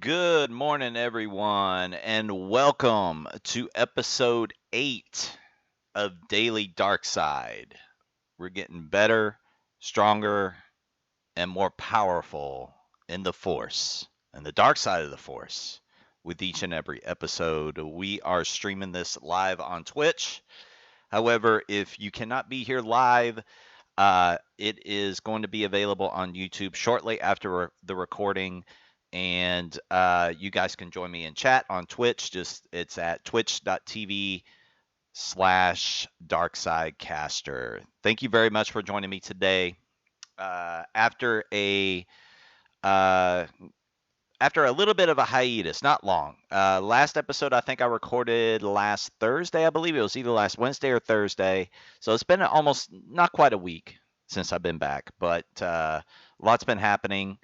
Good morning, everyone, and welcome to episode 8 of Daily DarkSide. We're getting better, stronger, and more powerful in the Force, and the dark side of the Force. With each and every episode, we are streaming this live on Twitch. However, if you cannot be here live, it is going to be available on YouTube shortly after the recording, and you guys can join me in chat on Twitch. Just it's at twitch.tv/darksidecaster. Thank you very much for joining me today. After a uh, after a little bit of a hiatus, not long. Last episode, I think I recorded last Thursday, I believe it was either last Wednesday or Thursday. So it's been almost not quite a week since I've been back, but lots been happening.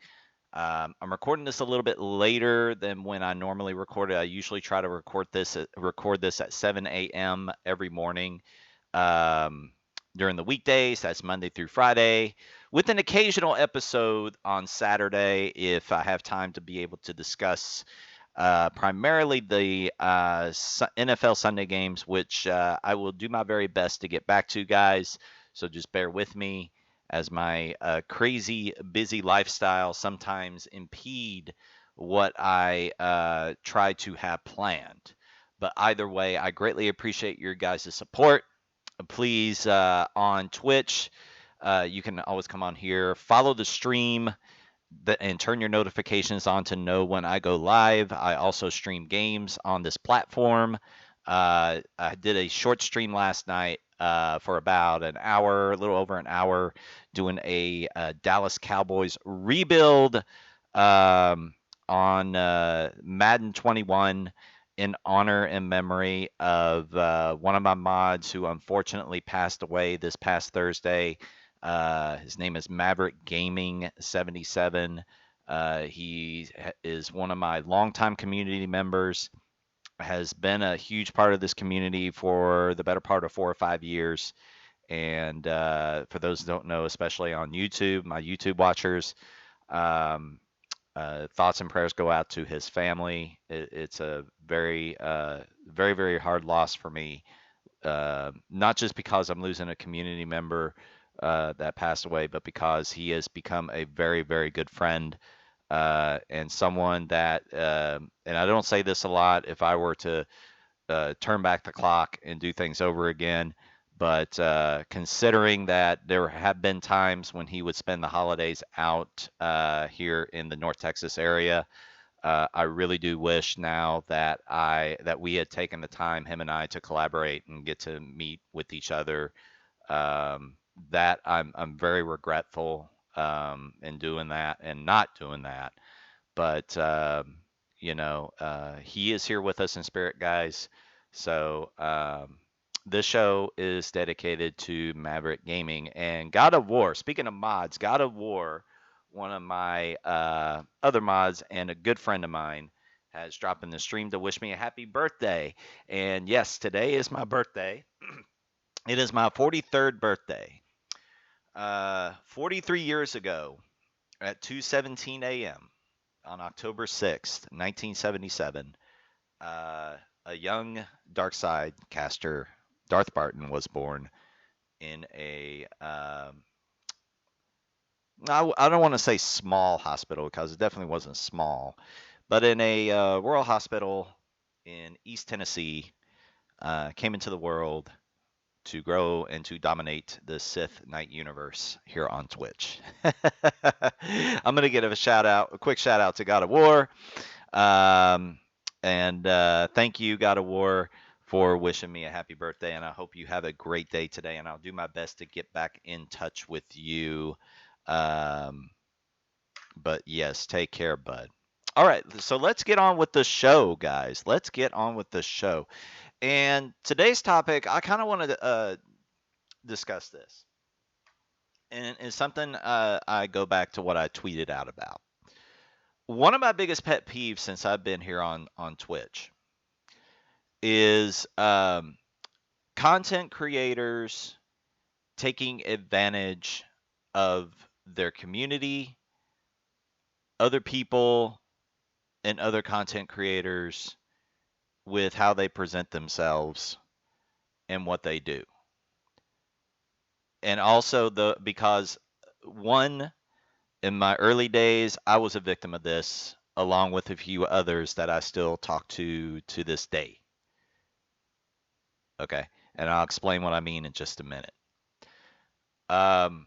I'm recording this a little bit later than when I normally record it. I usually try to record this at 7 a.m. every morning. Um, During the weekdays, that's Monday through Friday, with an occasional episode on Saturday if I have time to be able to discuss primarily the NFL Sunday games, which I will do my very best to get back to, guys. So just bear with me as my crazy busy lifestyle sometimes impede what I try to have planned. But either way, I greatly appreciate your guys' support. Please, on Twitch, you can always come on here, follow the stream, and turn your notifications on to know when I go live. I also stream games on this platform. I did a short stream last night for about an hour, a little over an hour, doing a Dallas Cowboys rebuild on Madden 21 in honor and memory of one of my mods who unfortunately passed away this past Thursday. His name is Maverick Gaming 77. He is one of my longtime community members. Has been a huge part of this community for the better part of 4 or 5 years. And for those who don't know, especially on YouTube, my YouTube watchers, um, thoughts and prayers go out to his family. It's a very, very hard loss for me, not just because I'm losing a community member that passed away, but because he has become a very, very good friend and someone that, and I don't say this a lot, if I were to turn back the clock and do things over again, but considering that there have been times when he would spend the holidays out here in the North Texas area, I really do wish now that we had taken the time, him and I, to collaborate and get to meet with each other. Um, that I'm very regretful in doing that and not doing that. But he is here with us in spirit, guys. So this show is dedicated to Maverick Gaming and God of War. Speaking of mods, God of War, one of my other mods and a good friend of mine, has dropped in the stream to wish me a happy birthday. And yes, today is my birthday. It is my 43rd birthday. 43 years ago at 2:17 a.m. on October 6th, 1977, uh, a young DarkSide caster, Darth Barton, was born in a I don't want to say small hospital because it definitely wasn't small, but in a rural hospital in East Tennessee. Came into the world to grow and to dominate the Sith Knight universe here on Twitch. I'm gonna give a quick shout out to God of War, um, and thank you, God of War, for wishing me a happy birthday. And I hope you have a great day today. And I'll do my best to get back in touch with you. Um, but yes, take care, bud. All right, so let's get on with the show, guys. Let's get on with the show. And today's topic, I kind of wanted to discuss this. And it's something I go back to what I tweeted out about. One of my biggest pet peeves since I've been here on Twitch is content creators taking advantage of their community, other people, and other content creators with how they present themselves and what they do. And also because one, in my early days, I was a victim of this, along with a few others that I still talk to this day. Okay, and I'll explain what I mean in just a minute. Um,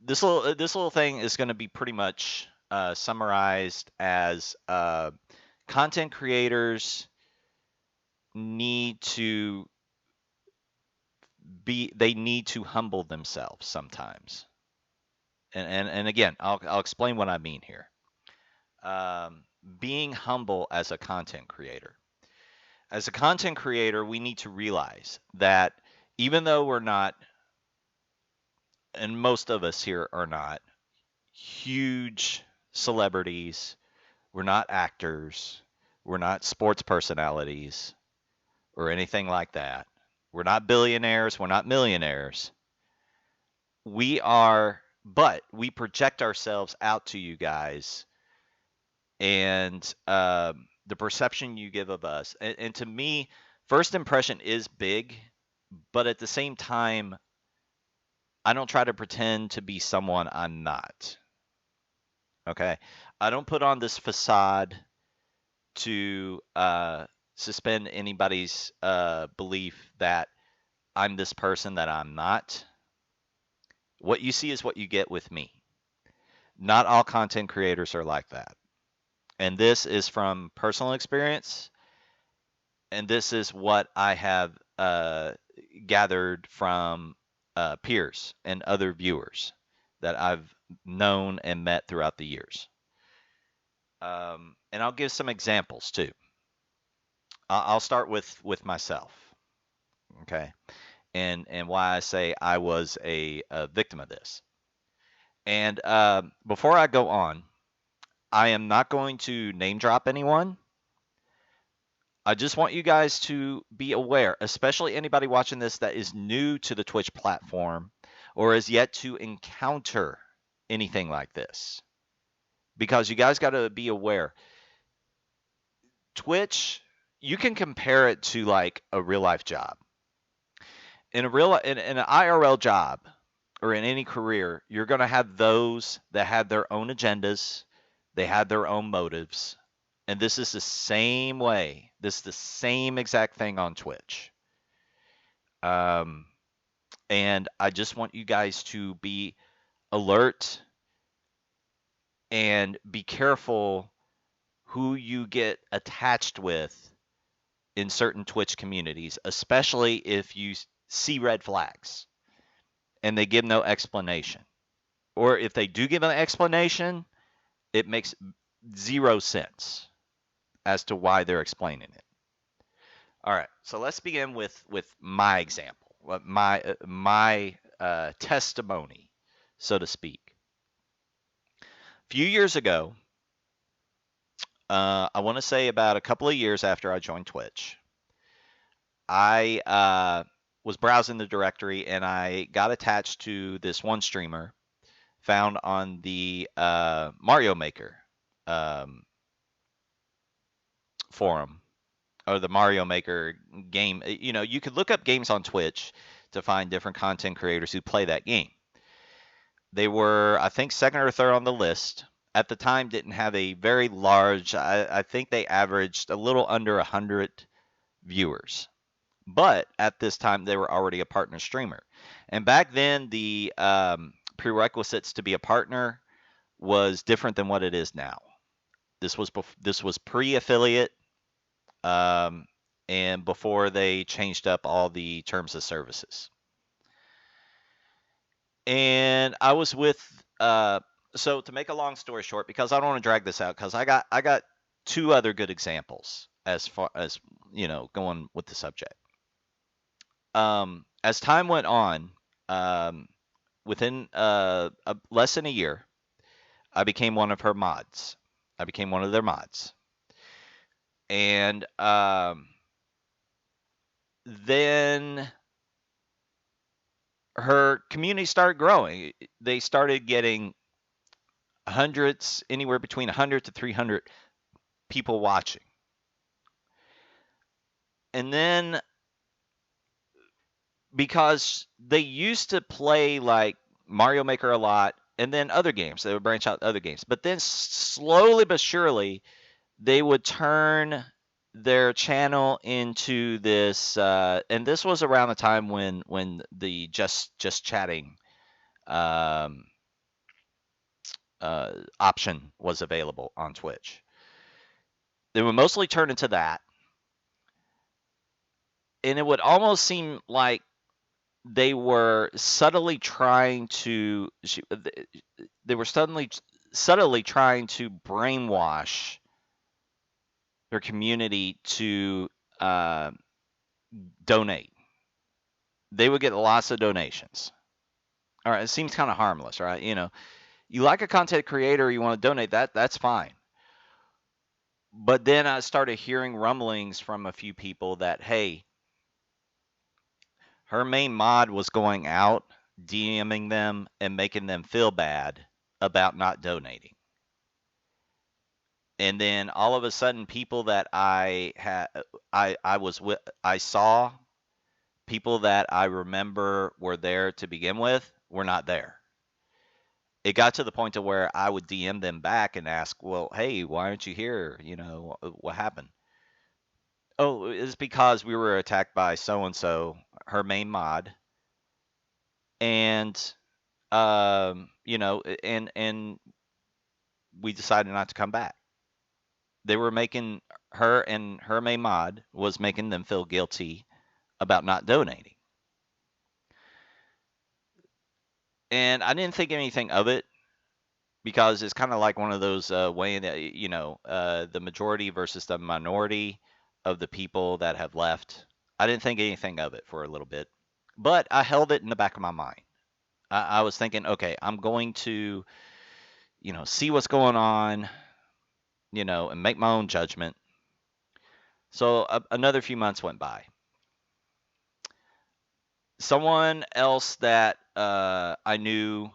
this little thing is going to be pretty much summarized as content creators need to they need to humble themselves sometimes. And again, I'll explain what I mean here. Um, Being humble as a content creator. As a content creator, we need to realize that even though we're not, and most of us here are not, huge celebrities, we're not actors, we're not sports personalities or anything like that. We're not billionaires, we're not millionaires. But we project ourselves out to you guys, and the perception you give of us. And to me, first impression is big, but at the same time, I don't try to pretend to be someone I'm not. Okay. I don't put on this facade to suspend anybody's belief that I'm this person that I'm not. What you see is what you get with me. Not all content creators are like that. And this is from personal experience. And this is what I have gathered from peers and other viewers that I've known and met throughout the years. And I'll give some examples too. I'll start with myself, okay, and why I say I was a victim of this. And before I go on, I am not going to name drop anyone. I just want you guys to be aware, especially anybody watching this that is new to the Twitch platform or has yet to encounter anything like this. Because you guys got to be aware. Twitch, you can compare it to like a real life job. In an IRL job or in any career, you're going to have those that have their own agendas, they have their own motives. And this is the same way. This is the same exact thing on Twitch. Um, and I just want you guys to be alert and be careful who you get attached with in certain Twitch communities, especially if you see red flags and they give no explanation. Or if they do give an explanation, it makes zero sense as to why they're explaining it. All right, so let's begin with my example, my testimony, so to speak. A few years ago, I want to say about a couple of years after I joined Twitch, I was browsing the directory and I got attached to this one streamer found on the Mario Maker um, forum or the Mario Maker game. You know, you could look up games on Twitch to find different content creators who play that game. They were, I think, second or third on the list. At the time, didn't have a very large. I think they averaged a little under 100 viewers. But at this time, they were already a partner streamer. And back then, the prerequisites to be a partner was different than what it is now. This was pre-affiliate, um, and before they changed up all the terms of services. And I was with so to make a long story short, because I don't want to drag this out, because I got two other good examples as far as going with the subject. As time went on, um, within less than a year, I became one of her mods. I became one of their mods, and then her community started growing. They started getting hundreds, anywhere between 100 to 300 people watching. And then because they used to play like Mario Maker a lot and then other games, they would branch out to other games. But then slowly but surely, they would turn their channel into this, and this was around the time when the just chatting um, option was available on Twitch. They would mostly turn into that, and it would almost seem like they were subtly trying to they were suddenly subtly trying to brainwash their community to uh, donate. They would get lots of donations. All right, it seems kind of harmless, right? You like a content creator, you want to donate, that's fine. But then I started hearing rumblings from a few people that, hey, her main mod was going out, DMing them, and making them feel bad about not donating. And then all of a sudden, people that I was with, I saw people that I remember were there to begin with were not there. It got to the point to where I would DM them back and ask, "Well, hey, why aren't you here? What happened?" Oh, it's because we were attacked by so and so, her main mod, and and we decided not to come back. They were making her and her main mod was making them feel guilty about not donating. And I didn't think anything of it because it's kind of like one of those weighing that the majority versus the minority of the people that have left. I didn't think anything of it for a little bit, but I held it in the back of my mind. I was thinking, okay, I'm going to see what's going on, and make my own judgment. So another few months went by. Someone else that I knew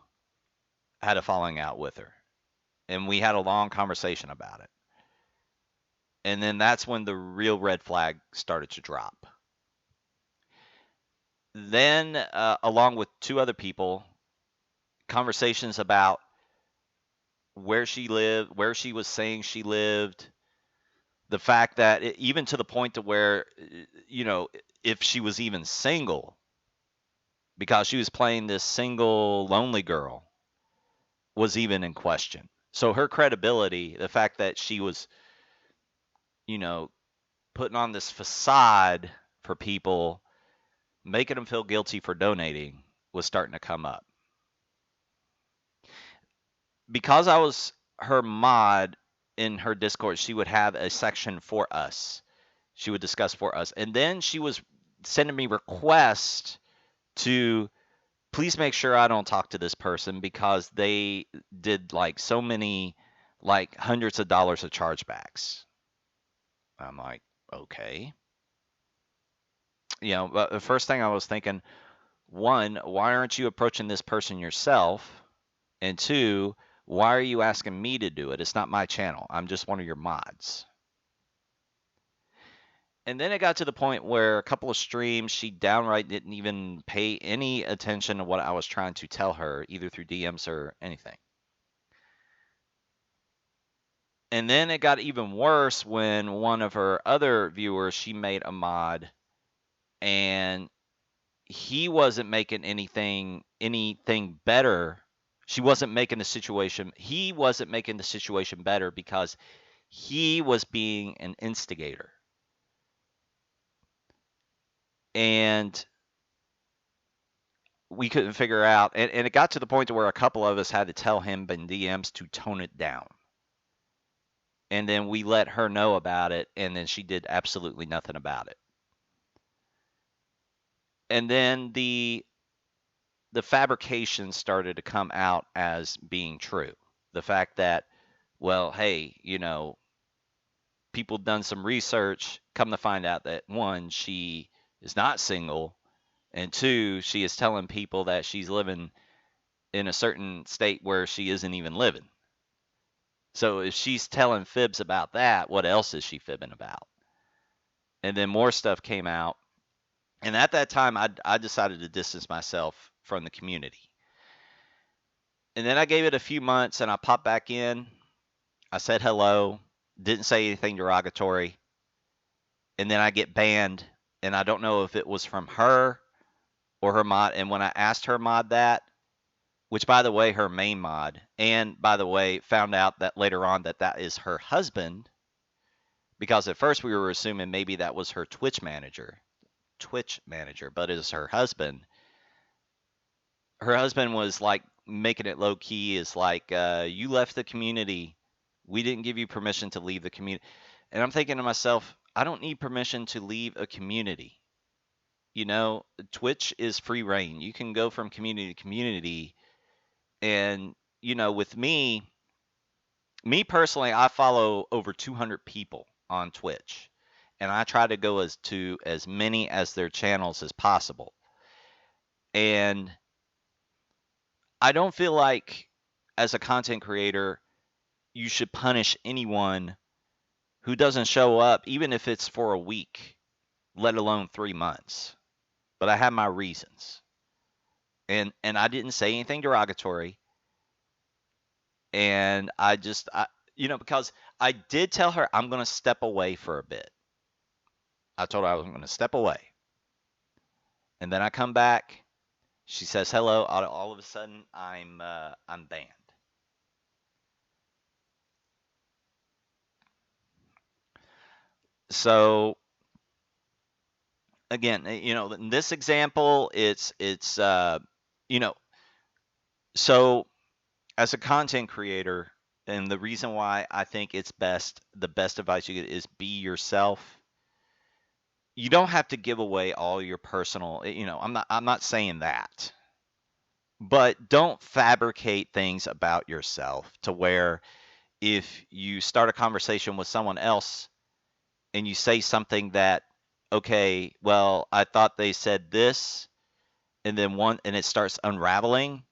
had a falling out with her, and we had a long conversation about it. And then that's when the real red flag started to drop. Then, along with two other people, conversations about where she lived, where she was saying she lived, the fact that even to the point to where, if she was even single, because she was playing this single, lonely girl, was even in question. So her credibility, the fact that she was, you know, putting on this facade for people, making them feel guilty for donating, was starting to come up. Because I was her mod in her Discord, she would have a section for us. She would discuss for us. And then she was sending me requests to please make sure I don't talk to this person because they did like so many, like hundreds of dollars of chargebacks. I'm like, okay. But the first thing I was thinking, one, why aren't you approaching this person yourself? And two, why are you asking me to do it? It's not my channel. I'm just one of your mods. And then it got to the point where a couple of streams, she downright didn't even pay any attention to what I was trying to tell her, either through DMs or anything. And then it got even worse when one of her other viewers, she made a mod, and he wasn't making anything better. She wasn't making the situation. He wasn't making the situation better because he was being an instigator. And we couldn't figure out, and it got to the point to where a couple of us had to tell him in DMs to tone it down. And then we let her know about it, and then she did absolutely nothing about it. And then the fabrication started to come out as being true. The fact that, well, hey, people done some research, come to find out that one, she is not single, and two, she is telling people that she's living in a certain state where she isn't even living. So if she's telling fibs about that, what else is she fibbing about? And then more stuff came out. And at that time, I decided to distance myself from the community. And then I gave it a few months and I popped back in. I said hello, didn't say anything derogatory. And then I get banned. And I don't know if it was from her or her mod. And when I asked her mod that, which by the way, her main mod, and by the way, found out that later on that that is her husband, because at first we were assuming maybe that was her Twitch manager, but it is her husband. Her husband was like making it low key, is like, you left the community. We didn't give you permission to leave the community. And I'm thinking to myself, I don't need permission to leave a community. You know, Twitch is free reign. You can go from community to community. And, you know, with me personally, I follow over 200 people on Twitch. And I try to go to as many as their channels as possible. And I don't feel like, as a content creator, you should punish anyone who doesn't show up, even if it's for a week, let alone 3 months. But I have my reasons, and I didn't say anything derogatory, and because I did tell her I'm going to step away for a bit. I told her I was going to step away, and then I come back. She says hello. All of a sudden, I'm banned. So again, in this example, you know, so as a content creator, and the reason why I think the best advice you get is be yourself. You don't have to give away all your personal, I'm not saying that. But don't fabricate things about yourself to where if you start a conversation with someone else and you say something that, okay, well, I thought they said this, and then it starts unraveling,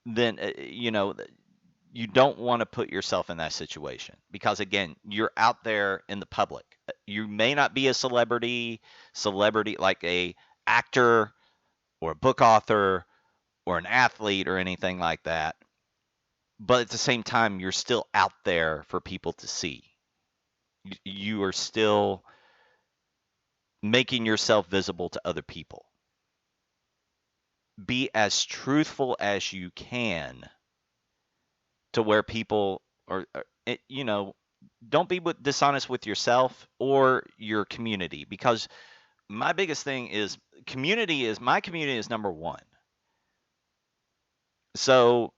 then you don't want to put yourself in that situation, because again, you're out there in the public. You may not be a celebrity like a actor or a book author or an athlete or anything like that, but at the same time, you're still out there for people to see. You are still making yourself visible to other people. Be as truthful as you can to where people don't be dishonest with yourself or your community, because my biggest thing is my community is number one. So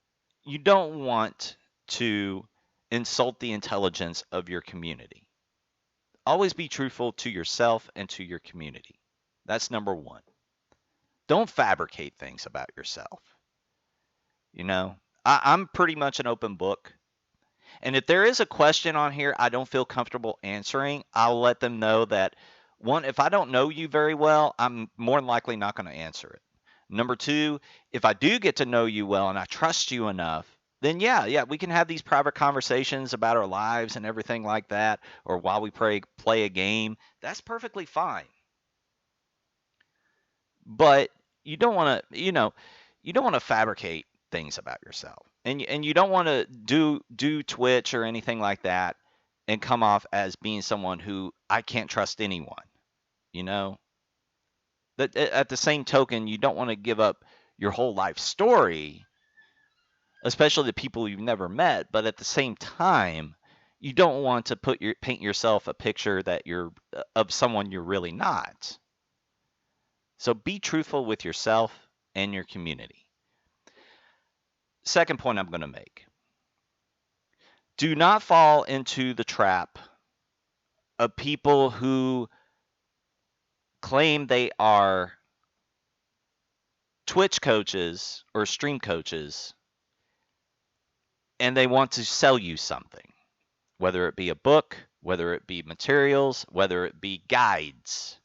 you don't want to insult the intelligence of your community. Always be truthful to yourself and to your community. That's number one. Don't fabricate things about yourself. I'm pretty much an open book. And if there is a question on here I don't feel comfortable answering, I'll let them know that, one, if I don't know you very well, I'm more than likely not going to answer it. Number two, if I do get to know you well and I trust you enough, then yeah, we can have these private conversations about our lives and everything like that, or while we play a game. That's perfectly fine. But you don't want to, you don't want to fabricate things about yourself, and you don't want to do Twitch or anything like that and come off as being someone who I can't trust anyone. You know, that at the same token, you don't want to give up your whole life story, especially the people you've never met. But at the same time, you don't want to paint yourself a picture that you're of someone you're really not. So be truthful with yourself and your community. Second point I'm going to make: do not fall into the trap of people who claim they are Twitch coaches or stream coaches and they want to sell you something, whether it be a book, whether it be materials, whether it be guides.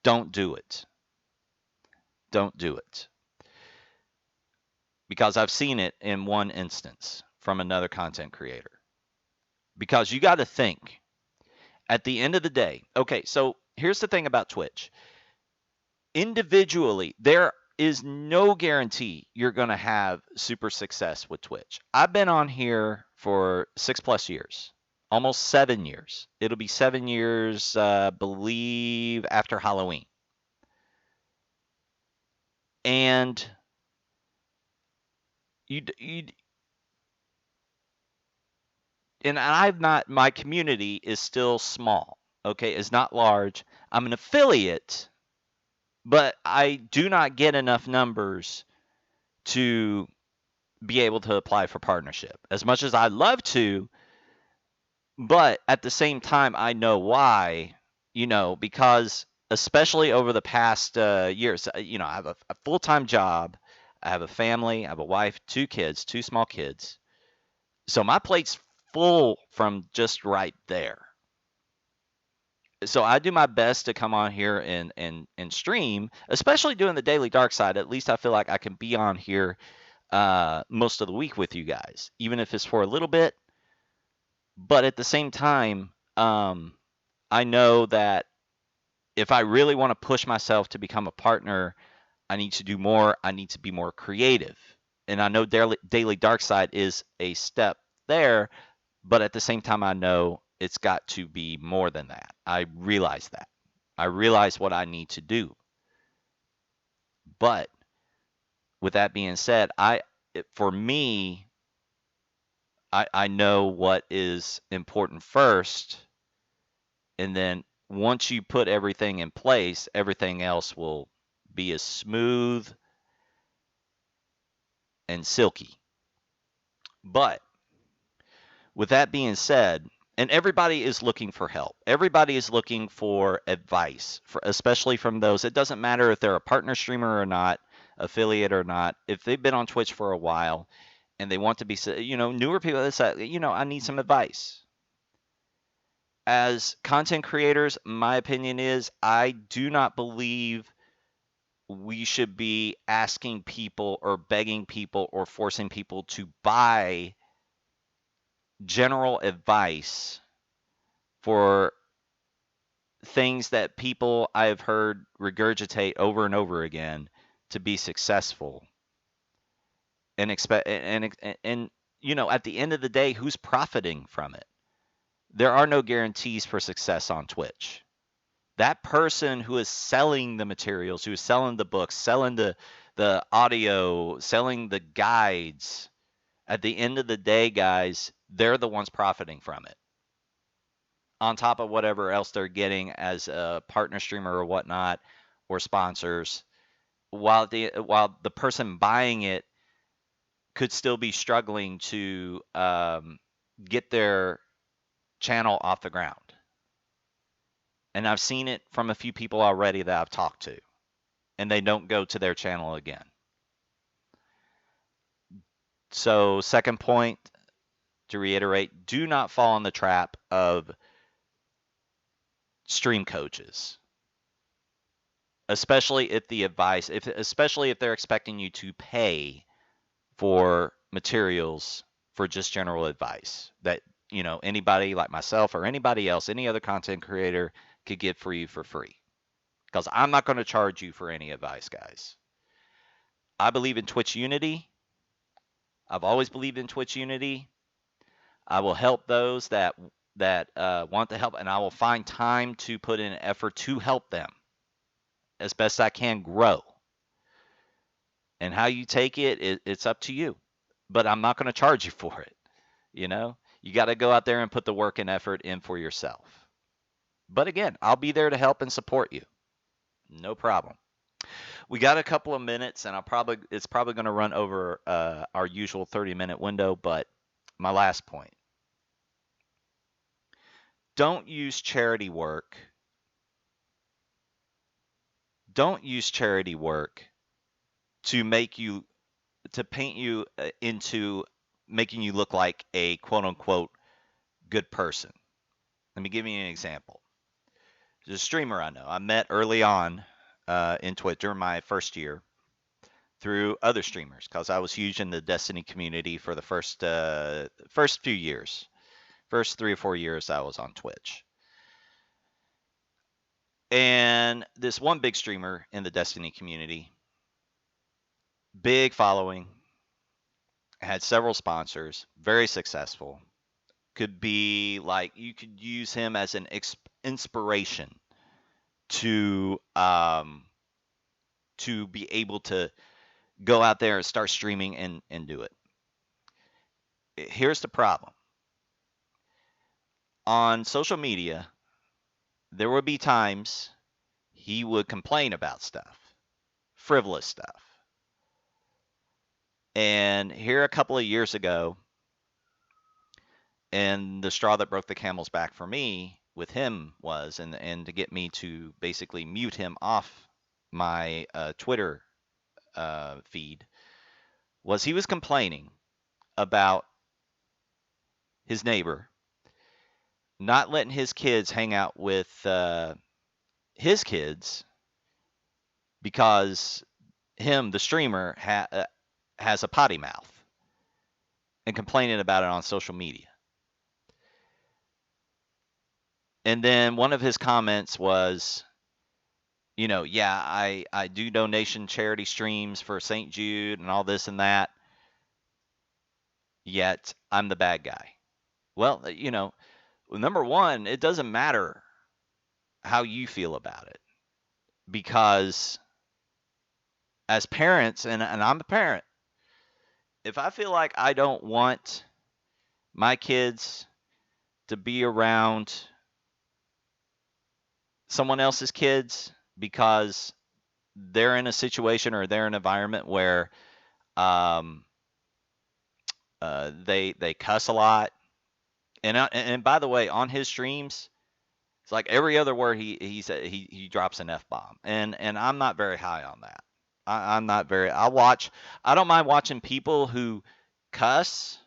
Don't do it. Don't do it. Because I've seen it in one instance from another content creator. Because you got to think, at the end of the day, okay, so here's the thing about Twitch. Individually, there is no guarantee you're going to have super success with Twitch. I've been on here for 6+ years, almost 7 years. It'll be 7 years, believe, after Halloween. And you and I've not, my community is still small. Okay, it's not large. I'm an affiliate, but I do not get enough numbers to be able to apply for partnership as much as I'd love to. But at the same time, I know why, because especially over the past years, I have a full-time job, I have a family, I have a wife, 2 kids, 2 small kids. So my plate's full from just right there. So I do my best to come on here and stream, especially doing the daily dark side. At least I feel like I can be on here most of the week with you guys, even if it's for a little bit. But at the same time, I know that if I really want to push myself to become a partner, I need to do more. I need to be more creative. And I know daily dark side is a step there, but at the same time, I know it's got to be more than that. I realize that. I realize what I need to do. But with that being said, for me, I know what is important first, and then once you put everything in place, everything else will be as smooth and silky. But with that being said, and everybody is looking for help. Everybody is looking for advice, especially from those. It doesn't matter if they're a partner streamer or not, affiliate or not. If they've been on Twitch for a while and they want to be, newer people that say, I need some advice. As content creators, my opinion is I do not believe we should be asking people or begging people or forcing people to buy general advice for things that people I've heard regurgitate over and over again to be successful and expect and at the end of the day, who's profiting from it? There are no guarantees for success on Twitch. That person who is selling the materials, who is selling the books, selling the audio, selling the guides, at the end of the day, guys, they're the ones profiting from it, on top of whatever else they're getting as a partner streamer or whatnot, or sponsors, while the person buying it could still be struggling to get their channel off the ground. And I've seen it from a few people already that I've talked to, and they don't go to their channel again. So, second point, to reiterate, do not fall in the trap of stream coaches, especially if especially if they're expecting you to pay for materials for just general advice that anybody like myself or anybody else, any other content creator, could give for you for free. Because I'm not going to charge you for any advice, guys. I believe in Twitch Unity. I've always believed in Twitch Unity. I will help those that want the help, and I will find time to put in an effort to help them as best I can grow. And how you take it's up to you. But I'm not going to charge you for it. You got to go out there and put the work and effort in for yourself. But again, I'll be there to help and support you. No problem. We got a couple of minutes, and it's probably going to run over our usual 30-minute window. But my last point: don't use charity work. Don't use charity work to paint you into making you look like a quote unquote good person. Let me give you an example. There's a streamer I know I met early on in Twitch during my first year. through other streamers because I was huge in the Destiny community for the first few years, first 3 or 4 years I was on Twitch. And this one big streamer in the Destiny community, big following, had several sponsors, very successful. Could be like you could use him as an inspiration to be able to go out there and start streaming and do it. Here's the problem. On social media, there would be times he would complain about stuff, frivolous stuff. And here a couple of years ago, and the straw that broke the camel's back for me with him was, and to get me to basically mute him off my Twitter feed, was he was complaining about his neighbor not letting his kids hang out with his kids because him, the streamer, has a potty mouth, and complaining about it on social media. And then one of his comments was, yeah, I do donation charity streams for St. Jude and all this and that, yet I'm the bad guy. Well, number one, it doesn't matter how you feel about it, because as parents, and I'm a parent, if I feel like I don't want my kids to be around someone else's kids because they're in a situation or they're in an environment where um, they cuss a lot, and by the way, on his streams, it's like every other word he said he drops an F-bomb, and I'm not very high on that. I'm not very. I don't mind watching people who cuss,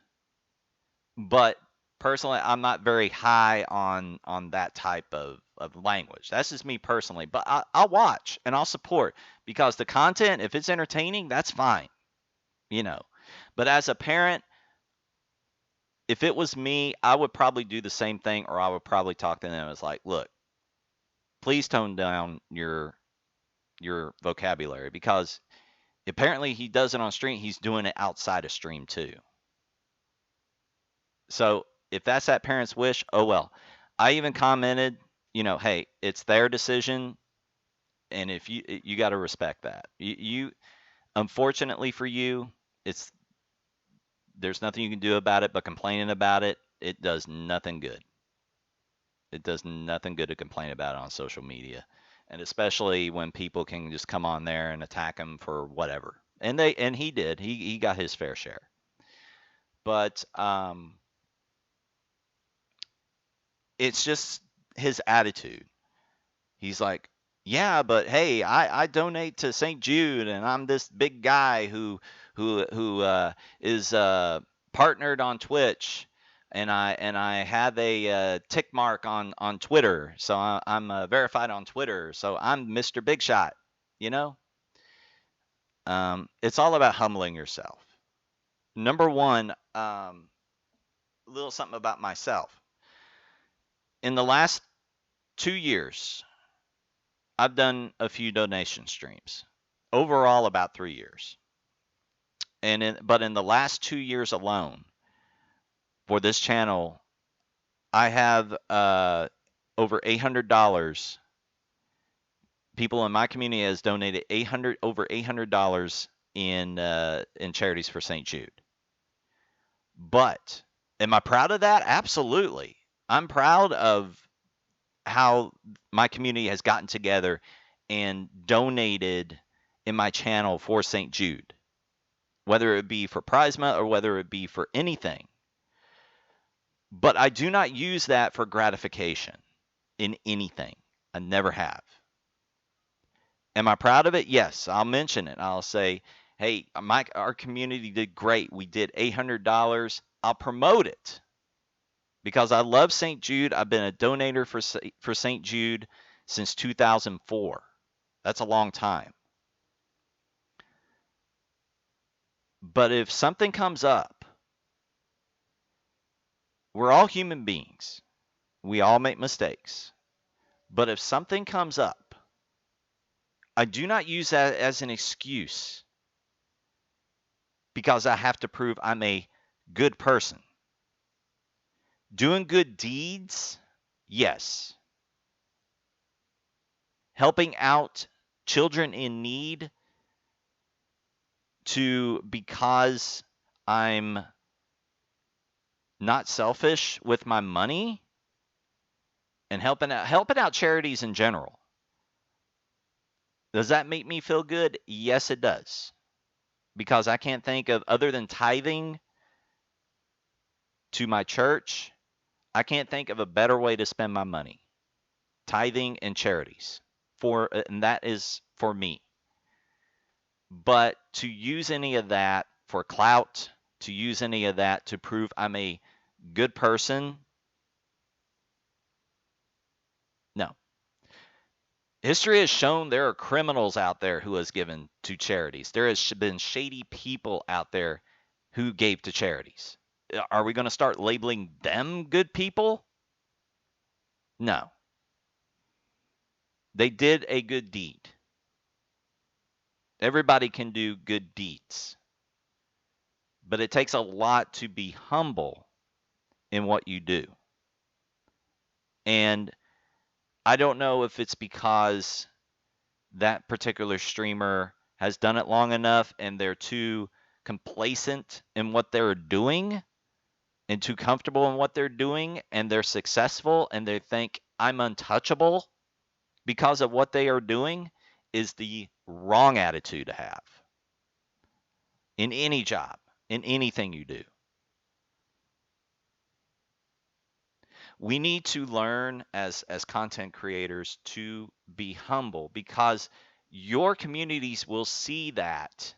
but personally, I'm not very high on that type of language. That's just me personally. But I'll watch and I'll support because the content, if it's entertaining, that's fine, you know. But as a parent, if it was me, I would probably do the same thing, or I would probably talk to them as like, look, please tone down your vocabulary, because apparently he does it on stream. He's doing it outside of stream too. So if that's that parent's wish, oh well. I even commented, hey, it's their decision, and if you got to respect that. You unfortunately for you, it's there's nothing you can do about it, but complaining about it, it does nothing good. It does nothing good to complain about it on social media, and especially when people can just come on there and attack him for whatever. And he did. He got his fair share. But it's just his attitude. He's like, yeah, but hey, I donate to St. Jude, and I'm this big guy who is partnered on Twitch, and I have a tick mark on Twitter, so I'm verified on Twitter, so I'm Mr. Big Shot. You know, it's all about humbling yourself. Number one, a little something about myself. In the last 2 years, I've done a few donation streams. Overall, about 3 years. But in the last 2 years alone, for this channel, I have over $800. People in my community has donated over $800 in charities for St. Jude. But am I proud of that? Absolutely. I'm proud of how my community has gotten together and donated in my channel for St. Jude, whether it be for prize money or whether it be for anything. But I do not use that for gratification in anything. I never have. Am I proud of it? Yes, I'll mention it. I'll say, hey, our community did great. We did $800. I'll promote it because I love St. Jude. I've been a donator for St. Jude since 2004. That's a long time. But if something comes up, we're all human beings. We all make mistakes. But if something comes up, I do not use that as an excuse because I have to prove I'm a good person. Doing good deeds, yes. Helping out children in need because I'm not selfish with my money and helping out charities in general. Does that make me feel good? Yes, it does. Because I can't think of, other than tithing to my church, I can't think of a better way to spend my money. Tithing and charities. And that is for me. But to use any of that for clout, to use any of that to prove I'm a good person, no. History has shown there are criminals out there who has given to charities. There has been shady people out there who gave to charities. Are we going to start labeling them good people? No. They did a good deed. Everybody can do good deeds. But it takes a lot to be humble in what you do. And I don't know if it's because that particular streamer has done it long enough and they're too complacent in what they're doing and too comfortable in what they're doing and they're successful and they think I'm untouchable because of what they are doing is the wrong attitude to have in any job, in anything you do. We need to learn as content creators to be humble because your communities will see that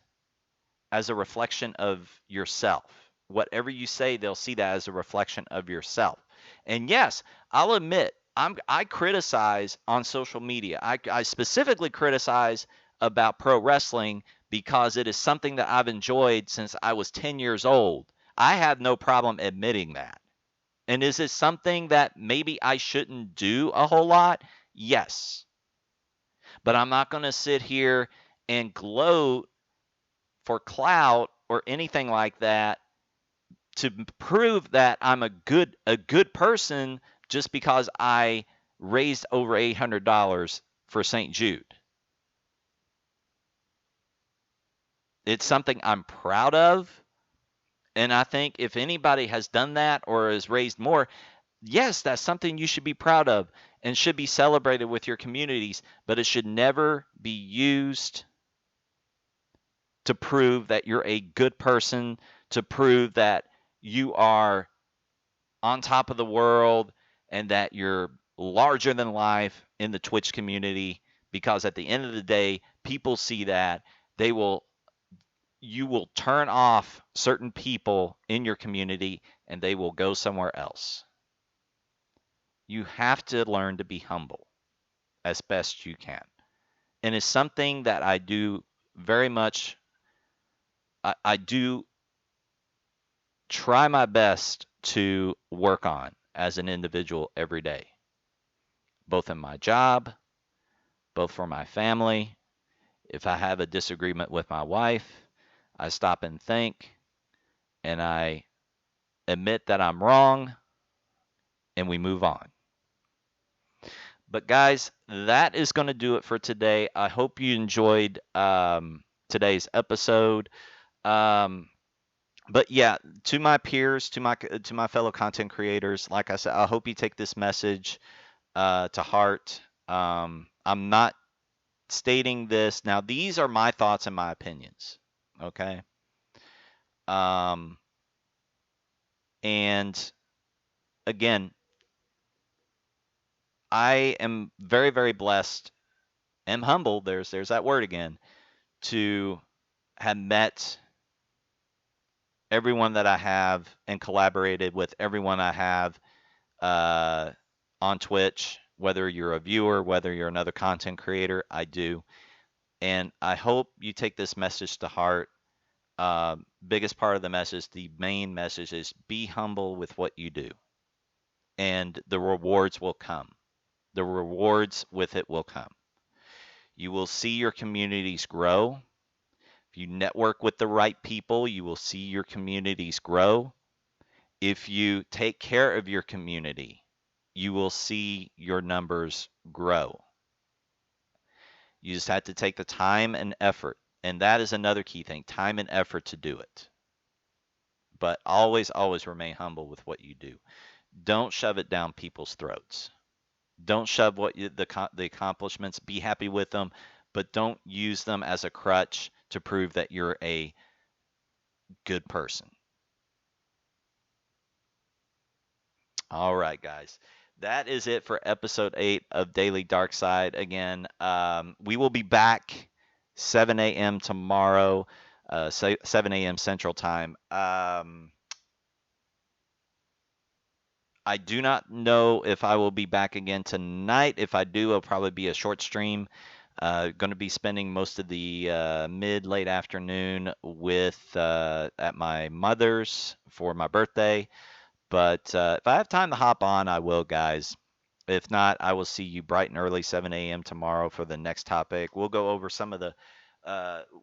as a reflection of yourself. Whatever you say, they'll see that as a reflection of yourself. And yes, I'll admit, I criticize on social media. I specifically criticize about pro wrestling because it is something that I've enjoyed since I was 10 years old. I have no problem admitting that. And is it something that maybe I shouldn't do a whole lot? Yes. But I'm not going to sit here and gloat for clout or anything like that to prove that I'm a good person just because I raised over $800 for St. Jude. It's something I'm proud of, and I think if anybody has done that or has raised more, yes, that's something you should be proud of and should be celebrated with your communities, but it should never be used to prove that you're a good person, to prove that you are on top of the world and that you're larger than life in the Twitch community, because at the end of the day, people see that you will turn off certain people in your community and they will go somewhere else. You have to learn to be humble as best you can. And it's something that I do very much. I do try my best to work on as an individual every day, both in my job, both for my family. If I have a disagreement with my wife, I stop and think and I admit that I'm wrong and we move on. But guys, that is going to do it for today. I hope you enjoyed today's episode. But yeah, to my peers, to my fellow content creators, like I said, I hope you take this message to heart. I'm not stating this now. These are my thoughts and my opinions. Okay. And again, I am very, very blessed and humble. There's that word again, to have met everyone that I have and collaborated with everyone I have uh, on Twitch, whether you're a viewer, whether you're another content creator, I do. And I hope you take this message to heart. Biggest part of the message, the main message is be humble with what you do, and the rewards will come. The rewards with it will come. You will see your communities grow. If you network with the right people, you will see your communities grow. If you take care of your community, you will see your numbers grow. You just have to take the time and effort. And that is another key thing, time and effort to do it. But always, always remain humble with what you do. Don't shove it down people's throats. Don't shove the accomplishments. Be happy with them, but don't use them as a crutch to prove that you're a good person. All right, guys. That is it for episode 8 of Daily Dark Side. Again, we will be back 7 a.m. tomorrow, 7 a.m. Central Time. I do not know if I will be back again tonight. If I do, it'll probably be a short stream. Going to be spending most of the late afternoon with at my mother's for my birthday. But if I have time to hop on, I will, guys. If not, I will see you bright and early, 7 a.m. tomorrow for the next topic. We'll go over some of the.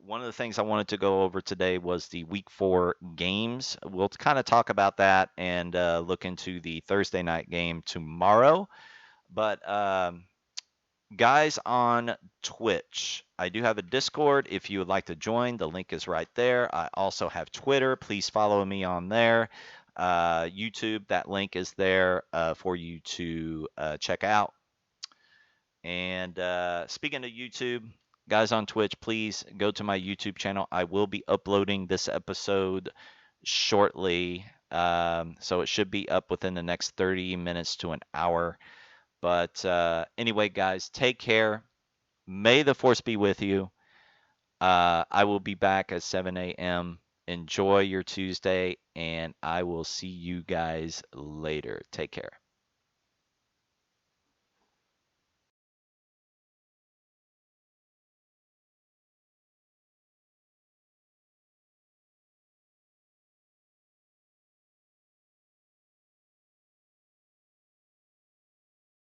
One of the things I wanted to go over today was the week 4 games. We'll kind of talk about that and look into the Thursday night game tomorrow. But guys on Twitch, I do have a Discord. If you would like to join, the link is right there. I also have Twitter. Please follow me on there. YouTube, that link is there for you to check out. And speaking of YouTube, guys on Twitch, please go to my YouTube channel. I will be uploading this episode shortly. So it should be up within the next 30 minutes to an hour. But anyway, guys, take care. May the force be with you. I will be back at 7 a.m. Enjoy your Tuesday, and I will see you guys later. Take care.